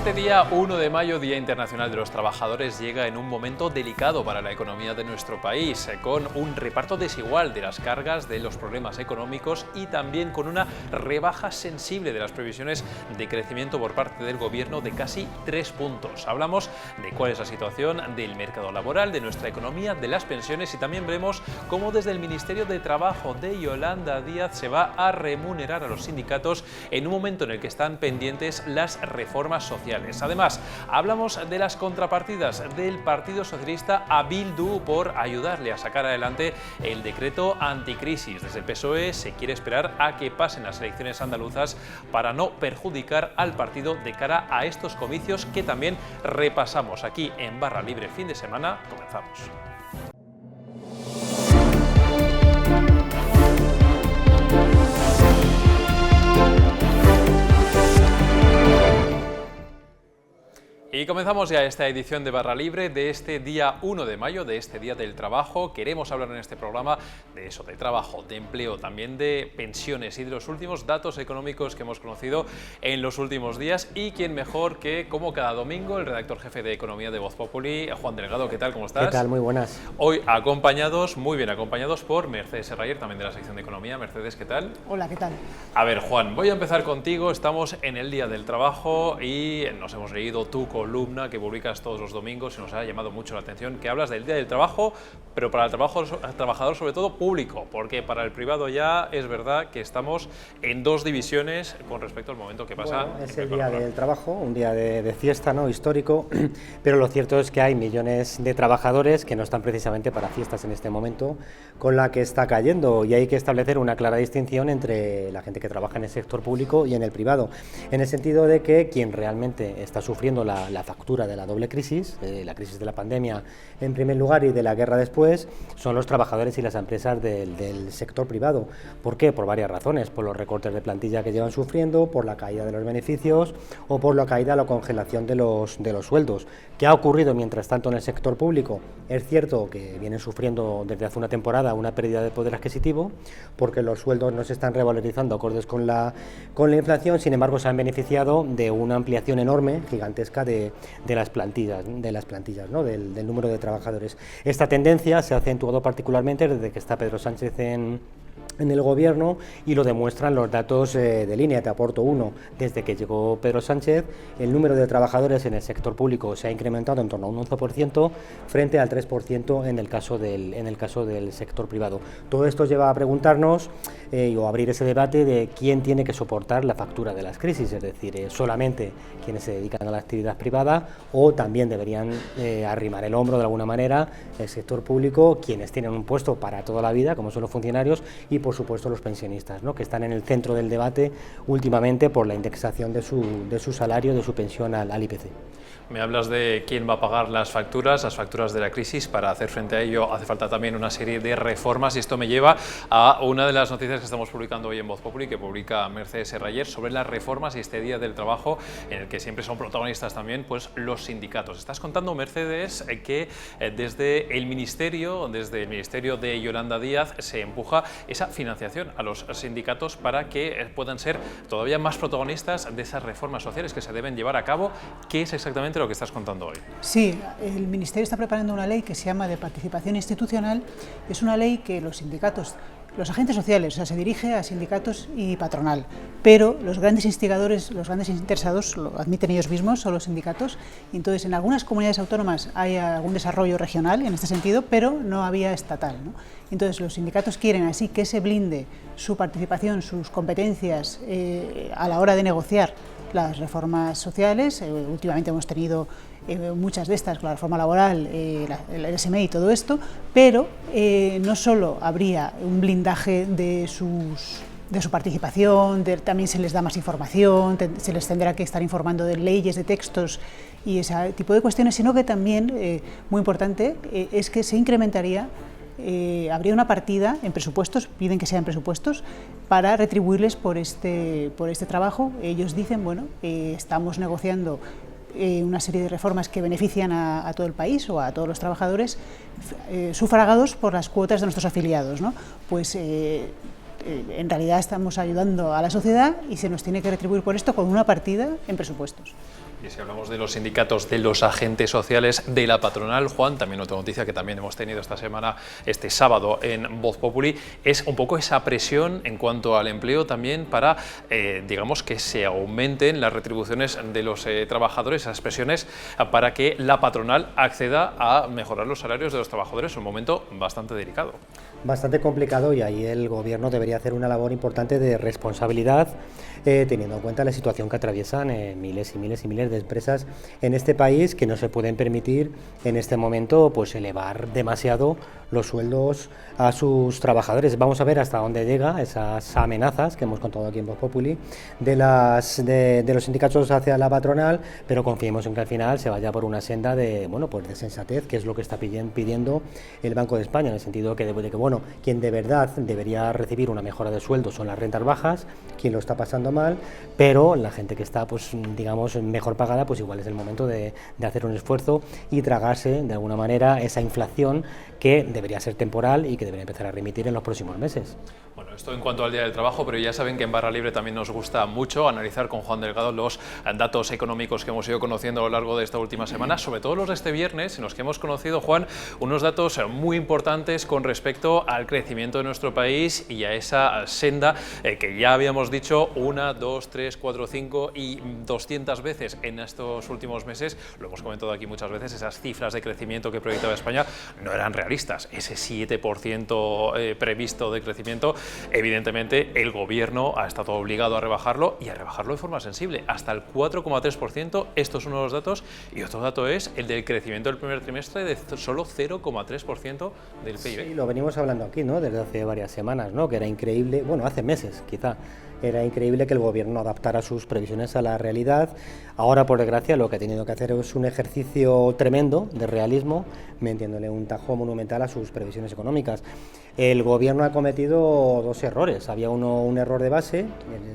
Este día 1 de mayo, Día Internacional de los Trabajadores, llega en un momento delicado para la economía de nuestro país, con un reparto desigual de las cargas de los problemas económicos y también con una rebaja sensible de las previsiones de crecimiento por parte del Gobierno de casi 3 puntos. Hablamos de cuál es la situación del mercado laboral, de nuestra economía, de las pensiones y también veremos cómo desde el Ministerio de Trabajo de Yolanda Díaz se va a remunerar a los sindicatos en un momento en el que están pendientes las reformas sociales. Además, hablamos de las contrapartidas del Partido Socialista a Bildu por ayudarle a sacar adelante el decreto anticrisis. Desde el PSOE se quiere esperar a que pasen las elecciones andaluzas para no perjudicar al partido de cara a estos comicios que también repasamos aquí en Barra Libre Fin de Semana. Comenzamos. Y comenzamos ya esta edición de Barra Libre de este día 1 de mayo, de este Día del Trabajo. Queremos hablar en este programa de eso, de trabajo, de empleo, también de pensiones y de los últimos datos económicos que hemos conocido en los últimos días. Y quién mejor que, como cada domingo, el redactor jefe de Economía de Voz Populi, Juan Delgado. ¿Qué tal? ¿Cómo estás? ¿Qué tal? Muy buenas. Hoy acompañados, muy bien acompañados por Mercedes Serrayer, también de la sección de Economía. Mercedes, ¿qué tal? Hola, ¿qué tal? A ver, Juan, voy a empezar contigo. Estamos en el Día del Trabajo y nos hemos leído tu columna que publicas todos los domingos y nos ha llamado mucho la atención, que hablas del Día del Trabajo, pero para el trabajador sobre todo público, porque para el privado ya es verdad que estamos en dos divisiones con respecto al momento que pasa. Bueno, es el Día del Trabajo, un día de fiesta, ¿no?, histórico, pero lo cierto es que hay millones de trabajadores que no están precisamente para fiestas en este momento, con la que está cayendo, y hay que establecer una clara distinción entre la gente que trabaja en el sector público y en el privado, en el sentido de que quien realmente está sufriendo la factura de la doble crisis, la crisis de la pandemia en primer lugar y de la guerra después, son los trabajadores y las empresas del sector privado. ¿Por qué? Por varias razones: por los recortes de plantilla que llevan sufriendo, por la caída de los beneficios o por la caída o la congelación de los sueldos. ¿Qué ha ocurrido mientras tanto en el sector público? Es cierto que vienen sufriendo desde hace una temporada una pérdida de poder adquisitivo, porque los sueldos no se están revalorizando acordes con la inflación. Sin embargo, se han beneficiado de una ampliación enorme, gigantesca, de las plantillas, ¿no?, del número de trabajadores. Esta tendencia se ha acentuado particularmente desde que está Pedro Sánchez en el Gobierno, y lo demuestran los datos de línea. Te aporto uno: desde que llegó Pedro Sánchez, el número de trabajadores en el sector público se ha incrementado en torno a un 11% frente al 3% en el caso del sector privado. Todo esto lleva a preguntarnos o a abrir ese debate de quién tiene que soportar la factura de las crisis, es decir, solamente quienes se dedican a la actividad privada, o también deberían arrimar el hombro de alguna manera el sector público, quienes tienen un puesto para toda la vida, como son los funcionarios, y por supuesto los pensionistas, ¿no?, que están en el centro del debate últimamente por la indexación de su salario, de su pensión al IPC. Me hablas de quién va a pagar las facturas de la crisis. Para hacer frente a ello hace falta también una serie de reformas, y esto me lleva a una de las noticias que estamos publicando hoy en Voz Populi, que publica Mercedes Serrayer, sobre las reformas y este Día del Trabajo, en el que siempre son protagonistas también pues los sindicatos. Estás contando, Mercedes, que desde el Ministerio de Yolanda Díaz se empuja esa financiación a los sindicatos para que puedan ser todavía más protagonistas de esas reformas sociales que se deben llevar a cabo. ¿Qué es exactamente lo que estás contando hoy? Sí, el Ministerio está preparando una ley que se llama de participación institucional. Es una ley que los sindicatos, los agentes sociales, o sea, se dirige a sindicatos y patronal, pero los grandes instigadores, los grandes interesados, lo admiten ellos mismos, son los sindicatos. Y entonces, en algunas comunidades autónomas hay algún desarrollo regional en este sentido, pero no había estatal, ¿no? Entonces, los sindicatos quieren así que se blinde su participación, sus competencias a la hora de negociar las reformas sociales. Últimamente hemos tenido muchas de estas, con la reforma laboral, el SMI y todo esto, pero no solo habría un blindaje de su participación, también se les da más información, se les tendrá que estar informando de leyes, de textos y ese tipo de cuestiones, sino que también, muy importante, es que se incrementaría, habría una partida en presupuestos, piden que sea en presupuestos, para retribuirles por este trabajo. Ellos dicen, bueno, estamos negociando una serie de reformas que benefician a todo el país o a todos los trabajadores, sufragados por las cuotas de nuestros afiliados, ¿no? Pues en realidad estamos ayudando a la sociedad y se nos tiene que retribuir por esto con una partida en presupuestos. Y si hablamos de los sindicatos, de los agentes sociales, de la patronal, Juan, también otra noticia que también hemos tenido esta semana, este sábado en Voz Populi, es un poco esa presión en cuanto al empleo también para, digamos, que se aumenten las retribuciones de los trabajadores, esas presiones para que la patronal acceda a mejorar los salarios de los trabajadores, un momento bastante delicado. Bastante complicado, y ahí el Gobierno debería hacer una labor importante de responsabilidad, teniendo en cuenta la situación que atraviesan miles y miles y miles de empresas en este país, que no se pueden permitir en este momento pues elevar demasiado los sueldos a sus trabajadores. Vamos a ver hasta dónde llega esas amenazas que hemos contado aquí en Voz Populi de los sindicatos hacia la patronal, pero confiemos en que al final se vaya por una senda de, bueno, pues de sensatez, que es lo que está pidiendo el Banco de España, en el sentido de que bueno, quien de verdad debería recibir una mejora de sueldo son las rentas bajas, quien lo está pasando mal, pero la gente que está, pues digamos, mejor pagada, pues igual es el momento de hacer un esfuerzo y tragarse de alguna manera esa inflación que debería ser temporal y que debería empezar a remitir en los próximos meses. Bueno, esto en cuanto al Día del Trabajo, pero ya saben que en Barra Libre también nos gusta mucho analizar con Juan Delgado los datos económicos que hemos ido conociendo a lo largo de esta última semana, sobre todo los de este viernes, en los que hemos conocido, Juan, unos datos muy importantes con respecto al crecimiento de nuestro país y a esa senda que ya habíamos dicho 1, 2, 3, 4, 5 y 200 veces en estos últimos meses. Lo hemos comentado aquí muchas veces, esas cifras de crecimiento que proyectaba España no eran realistas. Ese 7% previsto de crecimiento, evidentemente el Gobierno ha estado obligado a rebajarlo, y a rebajarlo de forma sensible, hasta el 4,3%. Esto es uno de los datos, y otro dato es el del crecimiento del primer trimestre de solo 0,3% del PIB. Sí, lo venimos hablando aquí, ¿no?, desde hace varias semanas, ¿no?, que era increíble, bueno, hace meses quizá, era increíble que el Gobierno adaptara sus previsiones a la realidad. Ahora, por desgracia, lo que ha tenido que hacer es un ejercicio tremendo de realismo, metiéndole un tajo monumental a sus previsiones económicas. El Gobierno ha cometido dos errores. Había un error de base,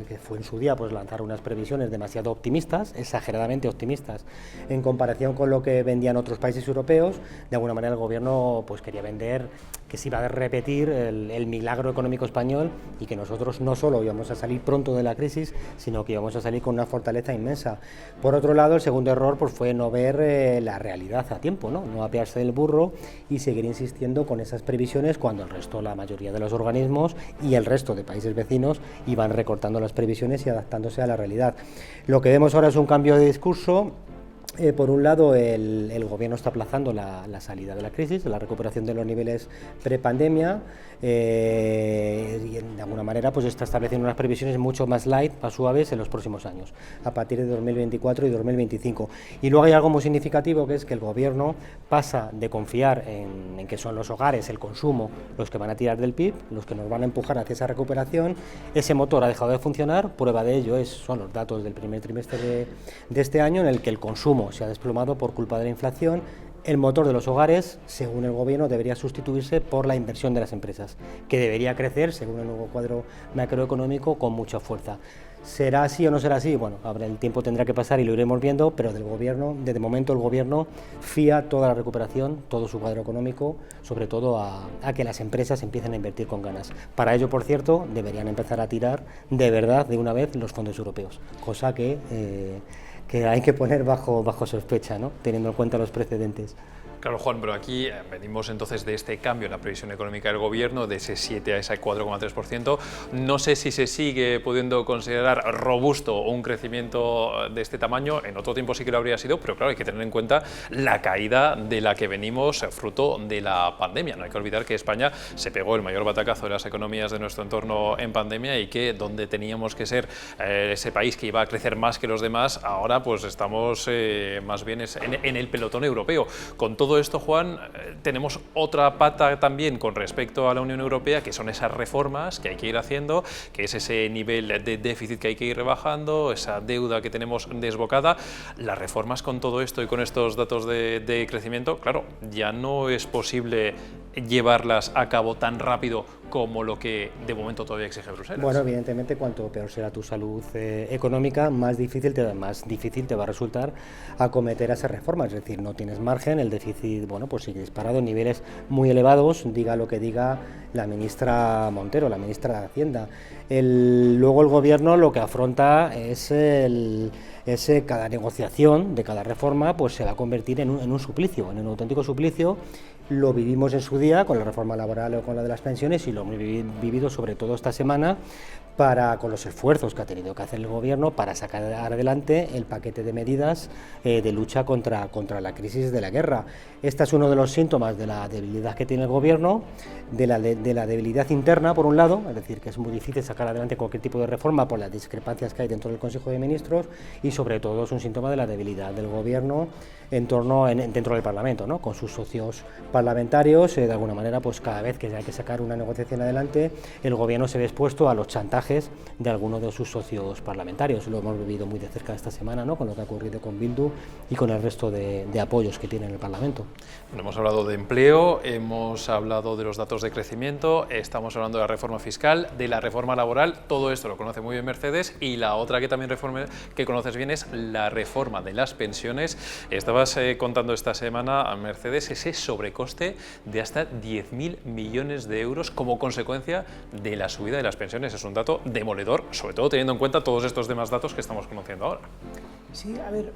que fue en su día pues lanzar unas previsiones demasiado optimistas, exageradamente optimistas, en comparación con lo que vendían otros países europeos. De alguna manera el Gobierno pues quería vender que se iba a repetir el milagro económico español, y que nosotros no solo íbamos a salir pronto de la crisis, sino que íbamos a salir con una fortaleza inmensa. Por otro lado, el segundo error pues fue no ver la realidad a tiempo, no apearse del burro y seguir insistiendo con esas previsiones, cuando el resto, la mayoría de los organismos y el resto de países vecinos iban recortando las previsiones y adaptándose a la realidad. Lo que vemos ahora es un cambio de discurso. Por un lado, el Gobierno está aplazando la salida de la crisis, la recuperación de los niveles prepandemia, y de alguna manera pues está estableciendo unas previsiones mucho más light, más suaves en los próximos años, a partir de 2024 y 2025. Y luego hay algo muy significativo, que es que el Gobierno pasa de confiar en que son los hogares, el consumo, los que van a tirar del PIB, los que nos van a empujar hacia esa recuperación. Ese motor ha dejado de funcionar. Prueba de ello son los datos del primer trimestre de este año, en el que el consumo se ha desplomado por culpa de la inflación. El motor de los hogares, según el Gobierno, debería sustituirse por la inversión de las empresas, que debería crecer, según el nuevo cuadro macroeconómico, con mucha fuerza. ¿Será así o no será así? Bueno, el tiempo tendrá que pasar y lo iremos viendo, pero del Gobierno, desde momento el Gobierno fía toda la recuperación, todo su cuadro económico, sobre todo a que las empresas empiecen a invertir con ganas. Para ello, por cierto, deberían empezar a tirar de verdad de una vez los fondos europeos, cosa que hay que poner bajo sospecha, ¿no?, teniendo en cuenta los precedentes. Claro, Juan, pero aquí venimos entonces de este cambio en la previsión económica del Gobierno, de ese 7 a ese 4,3%. No sé si se sigue pudiendo considerar robusto un crecimiento de este tamaño. En otro tiempo sí que lo habría sido, pero claro, hay que tener en cuenta la caída de la que venimos fruto de la pandemia. No hay que olvidar que España se pegó el mayor batacazo de las economías de nuestro entorno en pandemia, y que donde teníamos que ser ese país que iba a crecer más que los demás, ahora pues estamos más bien en el pelotón europeo. Con todo esto, Juan, tenemos otra pata también con respecto a la Unión Europea, que son esas reformas que hay que ir haciendo, que es ese nivel de déficit que hay que ir rebajando, esa deuda que tenemos desbocada. Las reformas con todo esto y con estos datos de crecimiento, claro, ya no es posible llevarlas a cabo tan rápido como lo que de momento todavía exige Bruselas. Bueno, evidentemente, cuanto peor será tu salud económica, más difícil te va a resultar acometer esas reformas. Es decir, no tienes margen, el déficit, bueno, pues sigue disparado en niveles muy elevados, diga lo que diga la ministra Montero, la ministra de Hacienda. Luego el Gobierno lo que afronta es cada negociación de cada reforma pues se va a convertir en un suplicio, en un auténtico suplicio. Lo vivimos en su día con la reforma laboral o con la de las pensiones y lo hemos vivido sobre todo esta semana con los esfuerzos que ha tenido que hacer el Gobierno para sacar adelante el paquete de medidas de lucha contra la crisis de la guerra. Este es uno de los síntomas de la debilidad que tiene el Gobierno, de la debilidad interna, por un lado, es decir, que es muy difícil sacar adelante cualquier tipo de reforma por las discrepancias que hay dentro del Consejo de Ministros, y sobre todo es un síntoma de la debilidad del Gobierno dentro del Parlamento, ¿no? Con sus socios parlamentarios, de alguna manera, pues cada vez que hay que sacar una negociación adelante, el Gobierno se ve expuesto a los chantajes de algunos de sus socios parlamentarios. Lo hemos vivido muy de cerca esta semana, ¿no? Con lo que ha ocurrido con Bildu y con el resto de apoyos que tiene en el Parlamento. Bueno, hemos hablado de empleo, hemos hablado de los datos de crecimiento, estamos hablando de la reforma fiscal, de la reforma laboral. Todo esto lo conoce muy bien Mercedes, y la otra que también que conoces bien es la reforma de las pensiones. Estabas contando esta semana, a Mercedes, ese sobrecoste de hasta 10.000 millones de euros como consecuencia de la subida de las pensiones. Es un dato demoledor, sobre todo teniendo en cuenta todos estos demás datos que estamos conociendo ahora. Sí, a ver,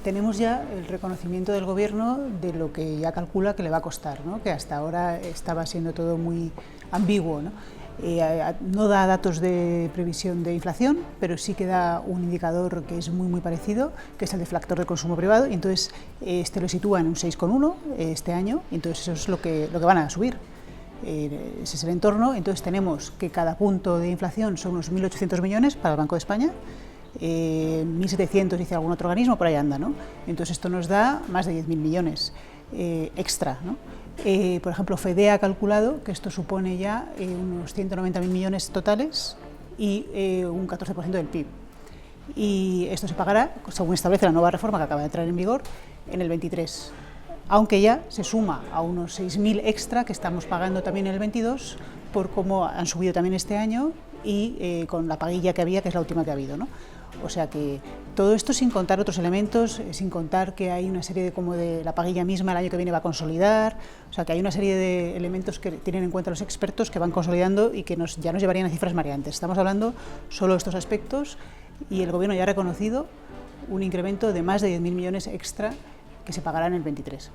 tenemos ya el reconocimiento del Gobierno de lo que ya calcula que le va a costar, ¿no? Que hasta ahora estaba siendo todo muy ambiguo, ¿no? No da datos de previsión de inflación, pero sí que da un indicador que es muy parecido, que es el deflactor de consumo privado, y entonces este lo sitúa en un 6,1 este año, y entonces eso es lo que van a subir. Ese es el entorno. Entonces tenemos que cada punto de inflación son unos 1.800 millones para el Banco de España, 1.700 dice algún otro organismo, por ahí anda, ¿no? Entonces esto nos da más de 10.000 millones extra, ¿no? Por ejemplo, FEDE ha calculado que esto supone ya unos 190.000 millones totales y un 14% del PIB. Y esto se pagará, según establece la nueva reforma que acaba de entrar en vigor, en el 23, aunque ya se suma a unos 6.000 extra que estamos pagando también en el 22 por cómo han subido también este año y con la paguilla que había, que es la última que ha habido, ¿no? O sea que todo esto sin contar otros elementos, sin contar que hay una serie de la paguilla misma el año que viene va a consolidar, o sea que hay una serie de elementos que tienen en cuenta los expertos que van consolidando y que ya nos llevarían a cifras mareantes. Estamos hablando solo de estos aspectos y el Gobierno ya ha reconocido un incremento de más de 10.000 millones extra que se pagará en el 23.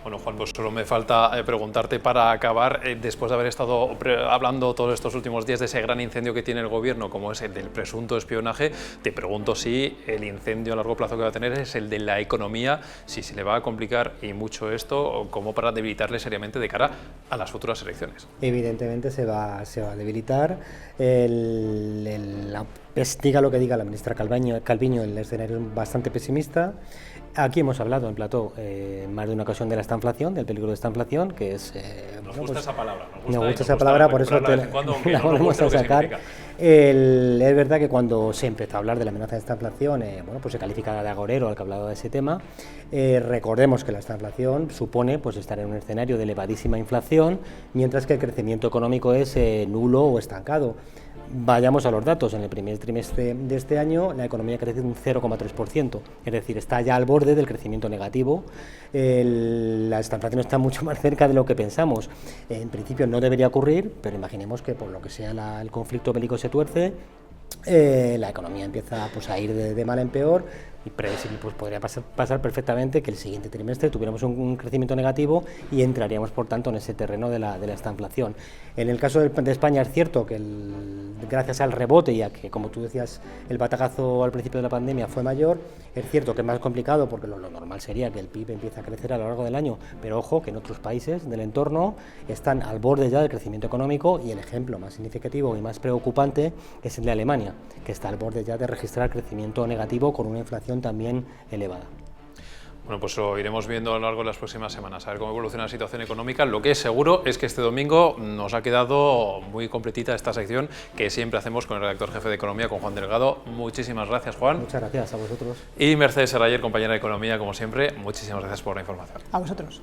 Bueno, Juan, pues solo me falta preguntarte para acabar, después de haber estado hablando todos estos últimos días de ese gran incendio que tiene el Gobierno, como es el del presunto espionaje, te pregunto si el incendio a largo plazo que va a tener es el de la economía, si se le va a complicar y mucho esto, como para debilitarle seriamente de cara a las futuras elecciones. Evidentemente se va a debilitar. Diga lo que diga la ministra Calviño, el escenario es bastante pesimista. Aquí hemos hablado en plató más de una ocasión de la estanflación, del peligro de estanflación, que es... Nos gusta esa palabra. Nos gusta esa palabra, por eso la volvemos a sacar. Es verdad que cuando se empezó a hablar de la amenaza de estanflación, pues se califica de agorero al que ha hablado de ese tema. Recordemos que la estanflación supone pues estar en un escenario de elevadísima inflación, mientras que el crecimiento económico es nulo o estancado. Vayamos a los datos. En el primer trimestre de este año la economía ha crecido un 0,3%, es decir, está ya al borde del crecimiento negativo. La estanflación está mucho más cerca de lo que pensamos. En principio no debería ocurrir, pero imaginemos que por lo que sea el conflicto bélico se tuerce, la economía empieza pues, a ir de mal en peor, y previsible, pues podría pasar perfectamente que el siguiente trimestre tuviéramos un crecimiento negativo y entraríamos por tanto en ese terreno de la estanflación. En el caso de España es cierto que gracias al rebote y a que, como tú decías, el batacazo al principio de la pandemia fue mayor, es cierto que es más complicado porque lo normal sería que el PIB empiece a crecer a lo largo del año, pero ojo que en otros países del entorno están al borde ya del crecimiento económico, y el ejemplo más significativo y más preocupante es el de Alemania, que está al borde ya de registrar crecimiento negativo con una inflación también elevada. Bueno, pues lo iremos viendo a lo largo de las próximas semanas, a ver cómo evoluciona la situación económica. Lo que es seguro es que este domingo nos ha quedado muy completita esta sección que siempre hacemos con el redactor jefe de Economía, con Juan Delgado. Muchísimas gracias, Juan. Muchas gracias a vosotros. Y Mercedes Serrayer, compañera de Economía, como siempre, muchísimas gracias por la información. A vosotros.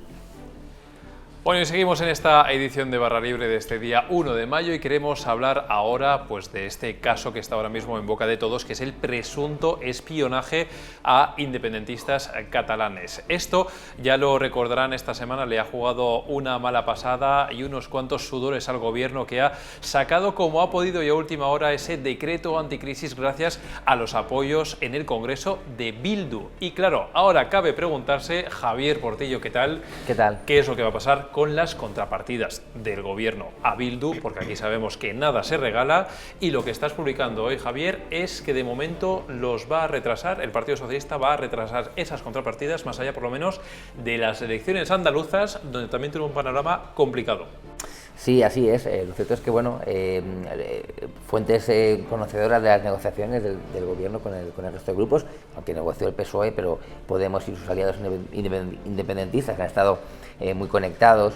Bueno, y seguimos en esta edición de Barra Libre de este día 1 de mayo y queremos hablar ahora pues, de este caso que está ahora mismo en boca de todos, que es el presunto espionaje a independentistas catalanes. Esto, ya lo recordarán, esta semana le ha jugado una mala pasada y unos cuantos sudores al gobierno, que ha sacado como ha podido y a última hora ese decreto anticrisis gracias a los apoyos en el Congreso de Bildu. Y claro, ahora cabe preguntarse, Javier Portillo, ¿qué tal? ¿Qué tal? ¿Qué es lo que va a pasar con las contrapartidas del gobierno a Bildu? Porque aquí sabemos que nada se regala, y lo que estás publicando hoy, Javier, es que de momento los va a retrasar, el Partido Socialista va a retrasar esas contrapartidas más allá por lo menos de las elecciones andaluzas, donde también tiene un panorama complicado. Sí, así es. Lo cierto es que, bueno, fuentes conocedoras de las negociaciones del gobierno con el resto de grupos, aunque negoció el PSOE, pero Podemos y sus aliados independentistas han estado muy conectados,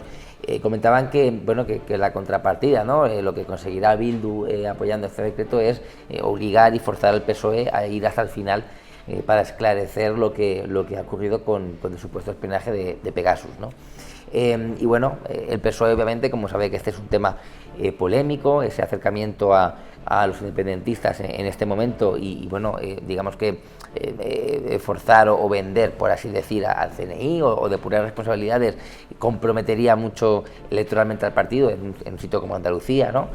comentaban que, bueno, que la contrapartida, ¿no? Lo que conseguirá Bildu apoyando este decreto es obligar y forzar al PSOE a ir hasta el final para esclarecer lo que ha ocurrido con el supuesto espionaje de Pegasus, ¿no? Y bueno, el PSOE obviamente, como sabe que este es un tema polémico, ese acercamiento a los independentistas en este momento y bueno, digamos que forzar o vender, por así decir, al CNI o depurar responsabilidades comprometería mucho electoralmente al partido en un sitio como Andalucía, ¿no?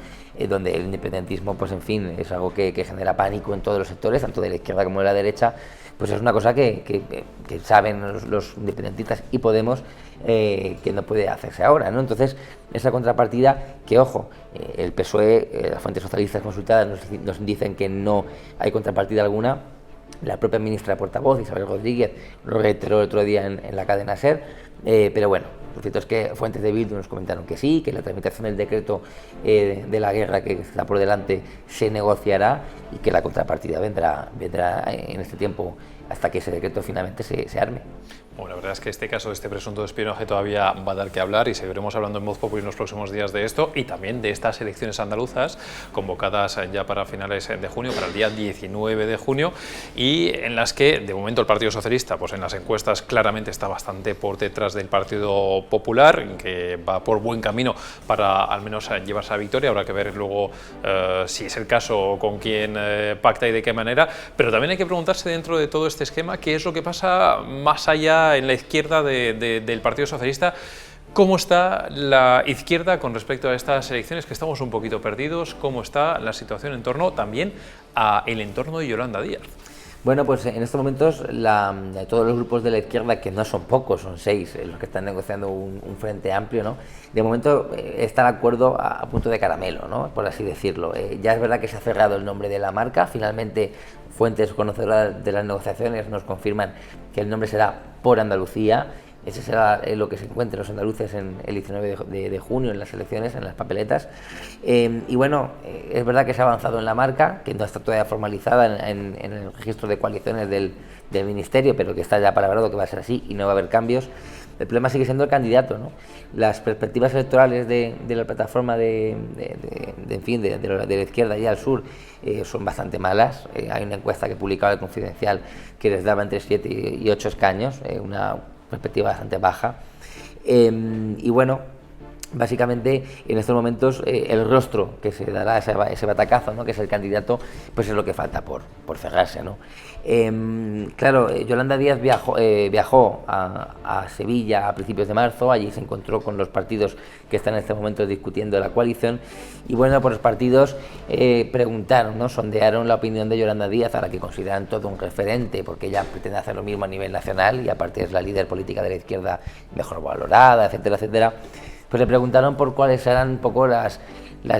Donde el independentismo, pues en fin, es algo que genera pánico en todos los sectores, tanto de la izquierda como de la derecha. Pues es una cosa que saben los independentistas y Podemos que no puede hacerse ahora, ¿no? Entonces, esa contrapartida que, ojo, el PSOE, las fuentes socialistas consultadas nos dicen que no hay contrapartida alguna. La propia ministra portavoz, Isabel Rodríguez, lo reiteró el otro día en la cadena SER, pero bueno, lo cierto es que fuentes de Bildu nos comentaron que sí, que la tramitación del decreto de la guerra que está por delante se negociará y que la contrapartida vendrá en este tiempo hasta que ese decreto finalmente se arme. Bueno, la verdad es que este caso de este presunto espionaje todavía va a dar que hablar y seguiremos hablando en Voz Populi en los próximos días de esto y también de estas elecciones andaluzas convocadas ya para finales de junio, para el día 19 de junio, y en las que de momento el Partido Socialista, pues en las encuestas claramente está bastante por detrás del Partido Popular, que va por buen camino para al menos llevarse a victoria. Habrá que ver luego si es el caso, con quién pacta y de qué manera, pero también hay que preguntarse dentro de todo este esquema qué es lo que pasa más allá en la izquierda del Partido Socialista. ¿Cómo está la izquierda con respecto a estas elecciones, que estamos un poquito perdidos? ¿Cómo está la situación en torno también a el entorno de Yolanda Díaz? Bueno, pues en estos momentos todos los grupos de la izquierda, que no son pocos, son 6 los que están negociando un frente amplio, ¿no? De momento está el acuerdo a punto de caramelo, ¿no? Por así decirlo. Ya es verdad que se ha cerrado el nombre de la marca. Finalmente, fuentes conocedoras de las negociaciones nos confirman que el nombre será Por Andalucía. Ese será lo que se encuentren los andaluces en el 19 de junio en las elecciones, en las papeletas. Y bueno, es verdad que se ha avanzado en la marca, que no está todavía formalizada en el registro de coaliciones del Ministerio, pero que está ya palabrado que va a ser así y no va a haber cambios. El problema sigue siendo el candidato, ¿no? Las perspectivas electorales de la plataforma de la izquierda y al sur son bastante malas. Hay una encuesta que publicaba el Confidencial que les daba entre 7 y 8 escaños, una perspectiva bastante baja. Y bueno, básicamente en estos momentos el rostro que se dará ese batacazo, ¿no? Que es el candidato, pues es lo que falta por cerrarse, ¿no? Claro, Yolanda Díaz viajó a Sevilla a principios de marzo. Allí se encontró con los partidos que están en este momento discutiendo la coalición y bueno, pues los partidos preguntaron, ¿no? Sondearon la opinión de Yolanda Díaz, a la que consideran todo un referente, porque ella pretende hacer lo mismo a nivel nacional y aparte es la líder política de la izquierda mejor valorada, etcétera, etcétera. Pues le preguntaron por cuáles eran un poco las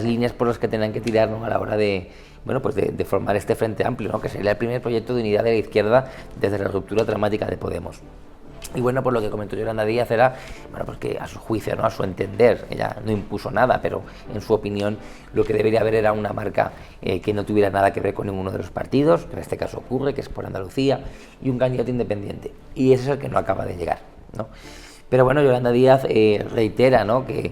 líneas por las que tenían que tirar, ¿no? A la hora de formar este frente amplio, ¿no? Que sería el primer proyecto de unidad de la izquierda desde la ruptura dramática de Podemos. Y bueno, por lo que comentó Yolanda Díaz era, bueno, pues que a su juicio, ¿no? A su entender, ella no impuso nada, pero en su opinión lo que debería haber era una marca que no tuviera nada que ver con ninguno de los partidos, que en este caso ocurre, que es Por Andalucía, y un candidato independiente. Y ese es el que no acaba de llegar, ¿no? Pero bueno, Yolanda Díaz reitera, ¿no? que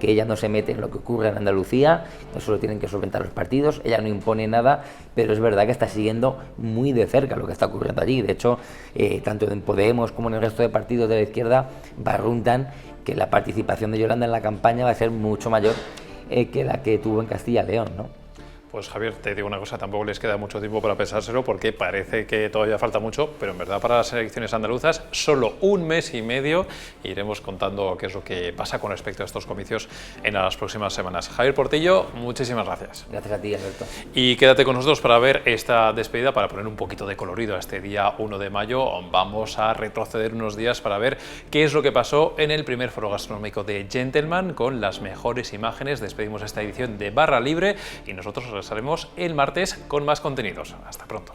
ella no se mete en lo que ocurre en Andalucía, eso lo tienen que solventar los partidos, ella no impone nada, pero es verdad que está siguiendo muy de cerca lo que está ocurriendo allí. De hecho, tanto en Podemos como en el resto de partidos de la izquierda barruntan que la participación de Yolanda en la campaña va a ser mucho mayor que la que tuvo en Castilla y León, ¿no? Pues Javier, te digo una cosa, tampoco les queda mucho tiempo para pensárselo porque parece que todavía falta mucho, pero en verdad para las elecciones andaluzas solo 1 mes y medio. Iremos contando qué es lo que pasa con respecto a estos comicios en las próximas semanas. Javier Portillo, muchísimas gracias. Gracias a ti, Alberto. Y quédate con nosotros para ver esta despedida, para poner un poquito de colorido a este día 1 de mayo. Vamos a retroceder unos días para ver qué es lo que pasó en el primer foro gastronómico de Gentleman con las mejores imágenes. Despedimos esta edición de Barra Libre y nosotros regresaremos el martes con más contenidos. Hasta pronto.